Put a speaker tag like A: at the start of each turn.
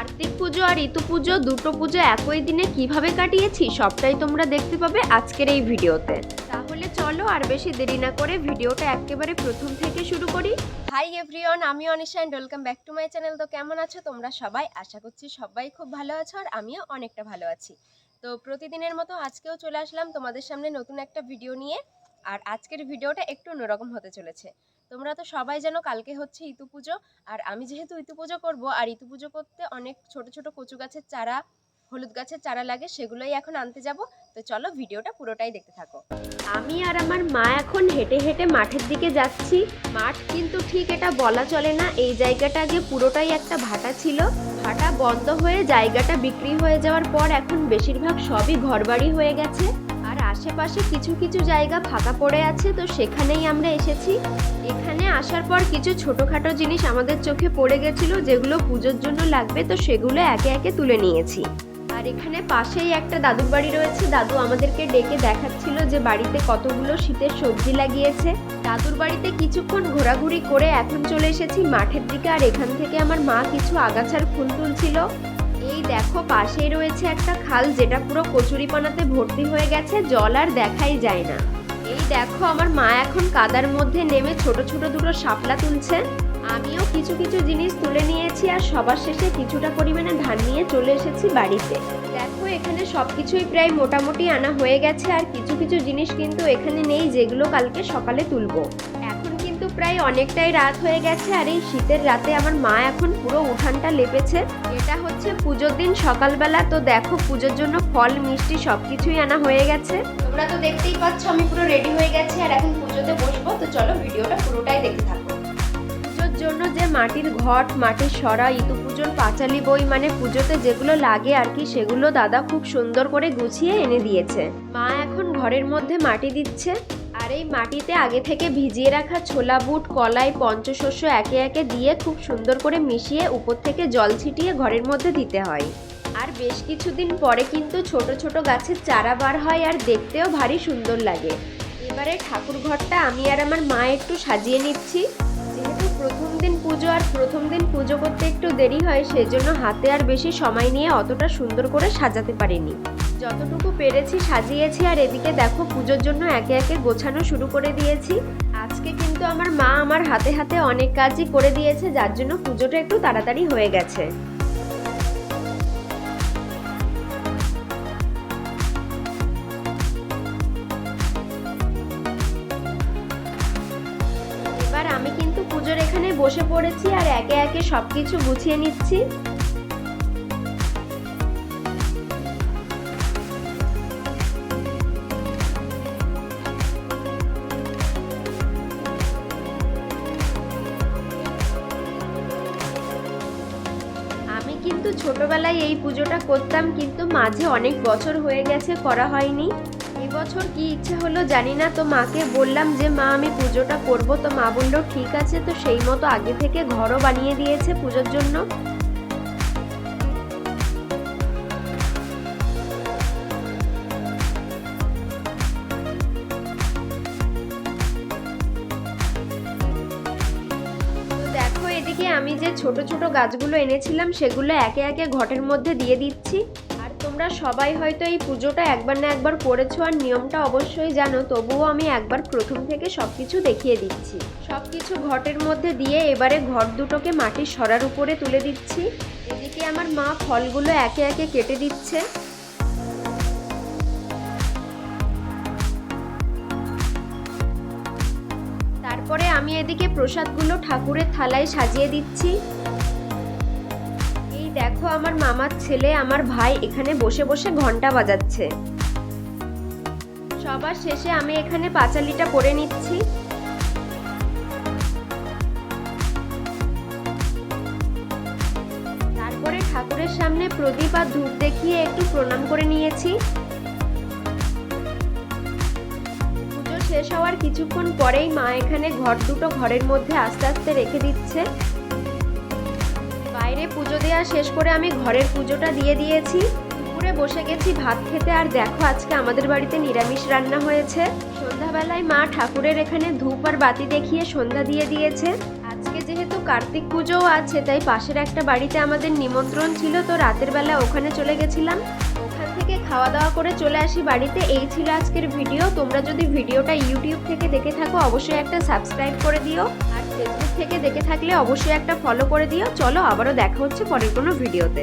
A: কার্তিক পুজো আর ঋতু পুজো দুটো পুজো একই দিনে কিভাবে কাটিয়েছি সবটাই তোমরা দেখতে পাবে আজকের এই ভিডিওতে। তাহলে চলো আর বেশি দেরি না করে ভিডিওটা একেবারে প্রথম থেকে শুরু করি। হাই এভরিওয়ান, আমি Anisha and welcome back to my channel. তো কেমন আছো তোমরা সবাই? আশা করছি সবাই খুব ভালো আছো আর আমিও অনেকটা ভালো আছি। তো প্রতিদিনের মতো আজকেও চলে আসলাম তোমাদের সামনে নতুন একটা ভিডিও নিয়ে। আর আজকের ভিডিওটা একটু অন্যরকম হতে চলেছে। তোমরা তো সবাই জানো কালকে হচ্ছে ইতু পুজো, আর আমি যেহেতু ইতু পুজো করবো, আর ইতু পুজো করতে অনেক ছোট ছোট কচু গাছের চারা, হলুদ গাছের চারা লাগে, সেগুলোই এখন আনতে যাব। তো চলো ভিডিওটা পুরোটাই দেখতে থাকো। আমি আর আমার মা এখন হেঁটে হেঁটে মাঠের দিকে যাচ্ছি। মাঠ কিন্তু ঠিক এটা বলা চলে না, এই জায়গাটা আগে পুরোটাই একটা ভাটা ছিল। ভাটা বন্ধ হয়ে জায়গাটা বিক্রি হয়ে যাওয়ার পর এখন বেশিরভাগ সবই ঘরবাড়ি হয়ে গেছে, আর আশেপাশে কিছু কিছু জায়গা ফাঁকা পড়ে আছে। তো সেখানেই আমরা এসেছি। এখানে আসার পর কিছু ছোটোখাটো জিনিস আমাদের চোখে পড়ে গেছিলো যেগুলো পুজোর জন্য লাগবে, তো সেগুলো একে একে তুলে নিয়েছি। আর এখানে পাশেই একটা দাদুর বাড়ি রয়েছে। দাদু আমাদেরকে ডেকে দেখাচ্ছিল যে বাড়িতে কতগুলো শীতের সবজি লাগিয়েছে। দাদুর বাড়িতে কিছুক্ষণ ঘোরাঘুরি করে এখন চলে এসেছি মাঠের দিকে। আর এখান থেকে আমার মা কিছু আগাছার ফুল তুলছিল। এই দেখো পাশেই রয়েছে একটা খাল যেটা পুরো কচুরিপানাতে ভর্তি হয়ে গেছে, জল আর দেখাই যায় না। এই দেখো আমার মা এখন কাদার মধ্যে নেমে ছোট ছোট দুটো শাপলা তুলছে। আমিও কিছু কিছু জিনিস তুলে নিয়েছি, আর সবার শেষে কিছুটা পরিমাণে ধান নিয়ে চলে এসেছি বাড়িতে। দেখো এখানে সবকিছুই প্রায় মোটামুটি আনা হয়ে গেছে, আর কিছু কিছু জিনিস কিন্তু এখানে নেই যেগুলো কালকে সকালে তুলবো। এখন কিন্তু প্রায় অনেকটাই রাত হয়ে গেছে, আর এই শীতের রাতে আমার মা এখন পুরো উঠানটা লেপেছে। এটা হচ্ছে পুজোর দিন সকালবেলা। তো দেখো পুজোর জন্য ফল মিষ্টি সবকিছুই আনা হয়ে গেছে। তোমরা তো দেখতেই পাচ্ছ আমি পুরো রেডি হয়ে গেছি, আর এখন পুজোতে বসবো। তো চলো ভিডিওটা পুরোটাই দেখতে থাকো। পুজোর জন্য যে মাটির ঘট, মাটির সরা, ইতু পুজোর পাঁচালি বই, মানে পুজোতে যেগুলো লাগে আর কি, সেগুলো দাদা খুব সুন্দর করে গুছিয়ে এনে দিয়েছে। মা এখন ঘরের মধ্যে মাটি দিচ্ছে, আর এই মাটিতে আগে থেকে ভিজিয়ে রাখা ছোলা বুট, কলাই, পঞ্চশস্য একে একে দিয়ে খুব সুন্দর করে মিশিয়ে উপর থেকে জল ছিটিয়ে ঘরের মধ্যে দিতে হয়। আর বেশ কিছুদিন পরে কিন্তু ছোট ছোট গাছের চারা বার হয়, আর দেখতেও ভারী সুন্দর লাগে। এবারে ঠাকুর ঘরটা আমি আর আমার মা একটু সাজিয়ে নিচ্ছি। যেহেতু প্রথম দিন পুজো, আর প্রথম দিন পুজো করতে একটু দেরি হয়, সেজন্য হাতে আর বেশি সময় নিয়ে অতটা সুন্দর করে সাজাতে পারিনি। যতটুকু পেরেছি সাজিয়েছি। আর এদিকে দেখো পুজোর জন্য একে একে গোছানো শুরু করে দিয়েছি। আজকে কিন্তু আমার মা আমার হাতে হাতে অনেক কাজই করে দিয়েছে, যার জন্য পুজোটা একটু তাড়াতাড়ি হয়ে গেছে। এবার আমি কিন্তু পুজোর এখানে বসে পড়েছি, আর একে একে সবকিছু গুছিয়ে নিচ্ছি। আমি কিন্তু ছোটবেলায় এই পুজোটা করতাম, কিন্তু মাঝে অনেক বছর হয়ে গেছে করা হয়নি। এবছর কি ইচ্ছে হলো জানি না, তো মাকে বললাম যে মা আমি পুজোটা করব। তো মা বললো ঠিক আছে। তো সেই মতো আগে থেকে ঘরও বানিয়ে দিয়েছে পুজোর জন্য। দেখো এদিকে আমি যে ছোট ছোট গাছগুলো এনেছিলাম সেগুলো একে একে ঘটের মধ্যে দিয়ে দিচ্ছি। আর তোমরা সবাই হয়তো এই পুজোটা একবার না একবার করেছো, আর নিয়মটা অবশ্যই জানো, তবুও আমি একবার প্রথম থেকে সবকিছু দেখিয়ে দিচ্ছি। সবকিছু ঘটের মধ্যে দিয়ে এবারে ঘট দুটোকে মাটির সরার উপরে তুলে দিচ্ছি। এদিকে আমার মা ফলগুলো একে একে কেটে দিচ্ছে। তারপরে আমি এদিকে প্রসাদগুলো ঠাকুরের থালায় সাজিয়ে দিচ্ছি। এই দেখো আমার মামার ছেলে, আমার ভাই এখানে বসে বসে ঘন্টা বাজাচ্ছে। সবার শেষে আমি এখানে পাঁচালিটা করে নিচ্ছি। তারপরে ঠাকুরের সামনে প্রদীপ আর ধূপ দেখিয়ে একটু প্রণাম করে নিয়েছি। শেষ হওয়ার কিছুক্ষণ পরেই মা এখানে ঘট দুটো ঘরের মধ্যে আস্তে আস্তে রেখে দিচ্ছে। বাইরে পুজো দেওয়া শেষ করে আমি ঘরের পুজোটা দিয়ে দিয়েছি। দুপুরে বসে গেছি ভাত খেতে। আর দেখো আজকে আমাদের বাড়িতে নিরামিষ রান্না হয়েছে। সন্ধ্যাবেলায় মা ঠাকুরের এখানে ধূপ আর বাতি দেখিয়ে সন্ধ্যা দিয়ে দিয়েছে। আজকে যেহেতু কার্তিক পুজোও আছে, তাই পাশের একটা বাড়িতে আমাদের নিমন্ত্রণ ছিল, তো রাতের বেলা ওখানে চলে গেছিলাম। ওখান থেকে খাওয়া দাওয়া করে চলে আসি বাড়িতে। এই ছিল আজকের ভিডিও। তোমরা যদি ভিডিওটা ইউটিউব থেকে দেখে থাকো অবশ্যই একটা সাবস্ক্রাইব করে দিও, আর ফেসবুক থেকে দেখে থাকলে অবশ্যই একটা ফলো করে দিও। চলো আবারও দেখা হচ্ছে পরের কোনো ভিডিওতে।